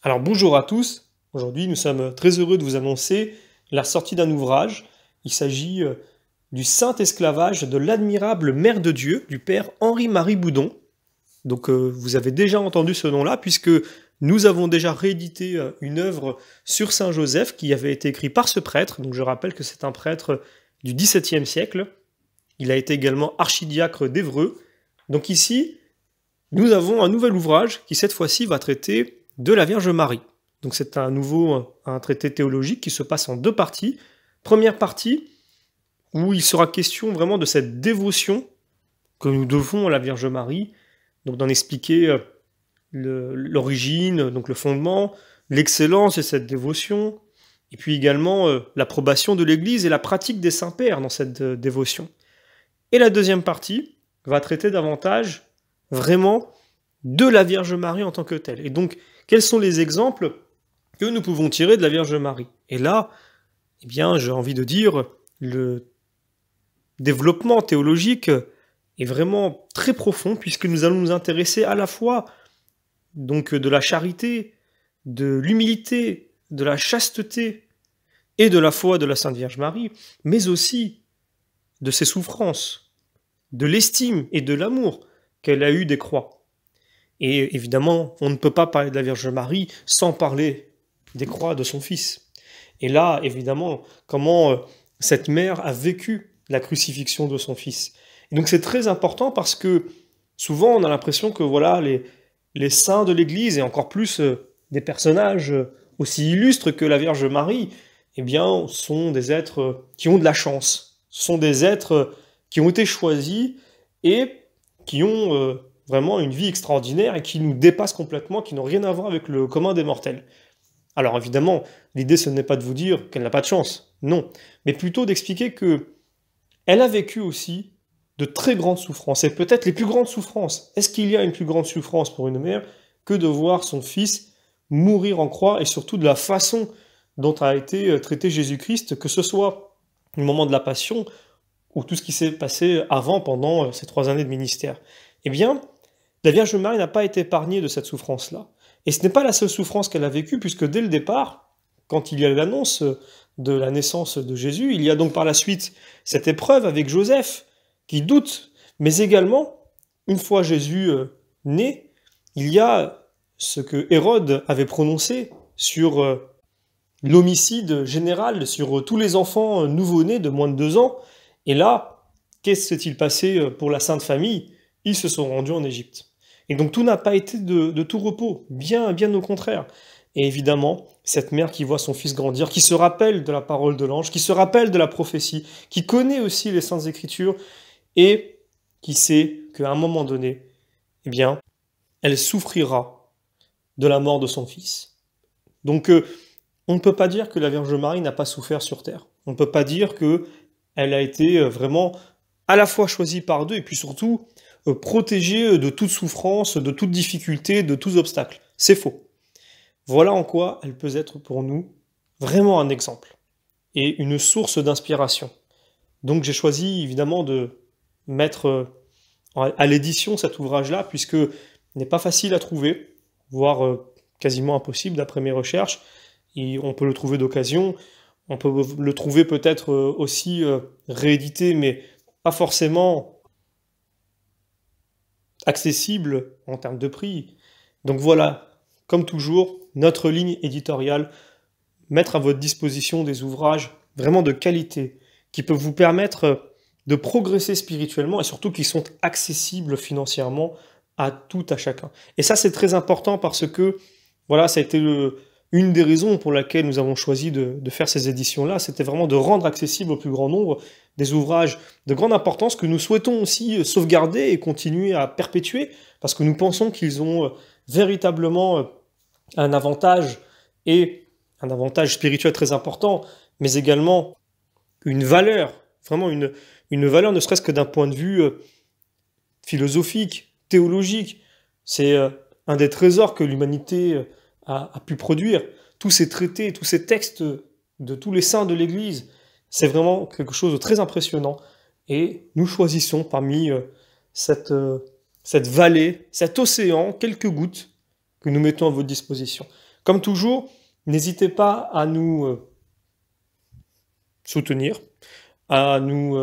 Alors bonjour à tous, aujourd'hui nous sommes très heureux de vous annoncer la sortie d'un ouvrage. Il s'agit du Saint Esclavage de l'admirable Mère de Dieu du père Henri-Marie Boudon. Donc vous avez déjà entendu ce nom-là puisque nous avons déjà réédité une œuvre sur Saint Joseph qui avait été écrite par ce prêtre. Donc je rappelle que c'est un prêtre du XVIIe siècle. Il a été également archidiacre d'Évreux. Donc ici, nous avons un nouvel ouvrage qui cette fois-ci va traiter de la Vierge Marie. Donc c'est un traité théologique qui se passe en deux parties. Première partie, où il sera question vraiment de cette dévotion que nous devons à la Vierge Marie, donc d'en expliquer l'origine, donc le fondement, l'excellence de cette dévotion, et puis également l'approbation de l'Église et la pratique des saints-pères dans cette dévotion. Et la deuxième partie va traiter davantage vraiment de la Vierge Marie en tant que telle. Et donc, quels sont les exemples que nous pouvons tirer de la Vierge Marie? Et là, eh bien, j'ai envie de dire, le développement théologique est vraiment très profond, puisque nous allons nous intéresser à la fois donc de la charité, de l'humilité, de la chasteté et de la foi de la Sainte Vierge Marie, mais aussi de ses souffrances, de l'estime et de l'amour qu'elle a eu des croix. Et évidemment, on ne peut pas parler de la Vierge Marie sans parler des croix de son Fils. Et là, évidemment, comment cette mère a vécu la crucifixion de son Fils. Et donc c'est très important parce que souvent on a l'impression que voilà, les saints de l'Église, et encore plus des personnages aussi illustres que la Vierge Marie, eh bien, sont des êtres qui ont de la chance. Ce sont des êtres qui ont été choisis et qui ont vraiment une vie extraordinaire et qui nous dépassent complètement, qui n'ont rien à voir avec le commun des mortels. Alors évidemment, l'idée ce n'est pas de vous dire qu'elle n'a pas de chance, non, mais plutôt d'expliquer que elle a vécu aussi de très grandes souffrances, et peut-être les plus grandes souffrances. Est-ce qu'il y a une plus grande souffrance pour une mère que de voir son fils mourir en croix, et surtout de la façon dont a été traité Jésus-Christ, que ce soit au moment de la Passion, ou tout ce qui s'est passé avant, pendant ces 3 années de ministère? Eh bien, la Vierge Marie n'a pas été épargnée de cette souffrance-là. Et ce n'est pas la seule souffrance qu'elle a vécue, puisque dès le départ, quand il y a eu l'annonce de la naissance de Jésus, il y a donc par la suite cette épreuve avec Joseph, qui doute, mais également, une fois Jésus né, il y a ce que Hérode avait prononcé sur l'homicide général, sur tous les enfants nouveau-nés de moins de 2 ans. Et là, qu'est-ce qui s'est-il passé pour la Sainte Famille? Ils se sont rendus en Égypte. Et donc tout n'a pas été de tout repos, bien au contraire. Et évidemment, cette mère qui voit son fils grandir, qui se rappelle de la parole de l'ange, qui se rappelle de la prophétie, qui connaît aussi les Saintes Écritures, et qui sait qu'à un moment donné, eh bien, elle souffrira de la mort de son fils. Donc on ne peut pas dire que la Vierge Marie n'a pas souffert sur terre. On ne peut pas dire qu'elle a été vraiment à la fois choisie par Dieu, et puis surtout protégée de toute souffrance, de toute difficulté, de tous obstacles. C'est faux. Voilà en quoi elle peut être pour nous vraiment un exemple et une source d'inspiration. Donc j'ai choisi évidemment de mettre à l'édition cet ouvrage-là, puisque il n'est pas facile à trouver, voire quasiment impossible d'après mes recherches. Et on peut le trouver d'occasion, on peut le trouver peut-être aussi réédité, mais pas forcément accessible en termes de prix. Donc voilà, comme toujours, notre ligne éditoriale, mettre à votre disposition des ouvrages vraiment de qualité, qui peuvent vous permettre de progresser spirituellement et surtout qui sont accessibles financièrement à tout, à chacun. Et ça, c'est très important parce que, voilà, ça a été une des raisons pour laquelle nous avons choisi de faire ces éditions-là, c'était vraiment de rendre accessible au plus grand nombre des ouvrages de grande importance que nous souhaitons aussi sauvegarder et continuer à perpétuer, parce que nous pensons qu'ils ont véritablement un avantage, et un avantage spirituel très important, mais également une valeur, vraiment une valeur ne serait-ce que d'un point de vue philosophique, théologique. C'est un des trésors que l'humanité a pu produire. Tous ces traités, tous ces textes de tous les saints de l'Église, c'est vraiment quelque chose de très impressionnant. Et nous choisissons parmi cette vallée, cet océan, quelques gouttes que nous mettons à votre disposition. Comme toujours, n'hésitez pas à nous soutenir, à nous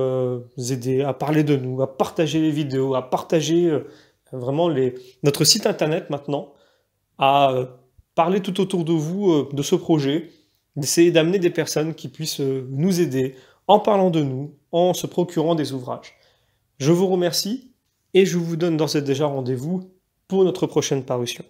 aider, à parler de nous, à partager les vidéos, à partager vraiment notre site internet maintenant, à parler tout autour de vous de ce projet, d'essayer d'amener des personnes qui puissent nous aider en parlant de nous, en se procurant des ouvrages. Je vous remercie et je vous donne d'ores et déjà rendez-vous pour notre prochaine parution.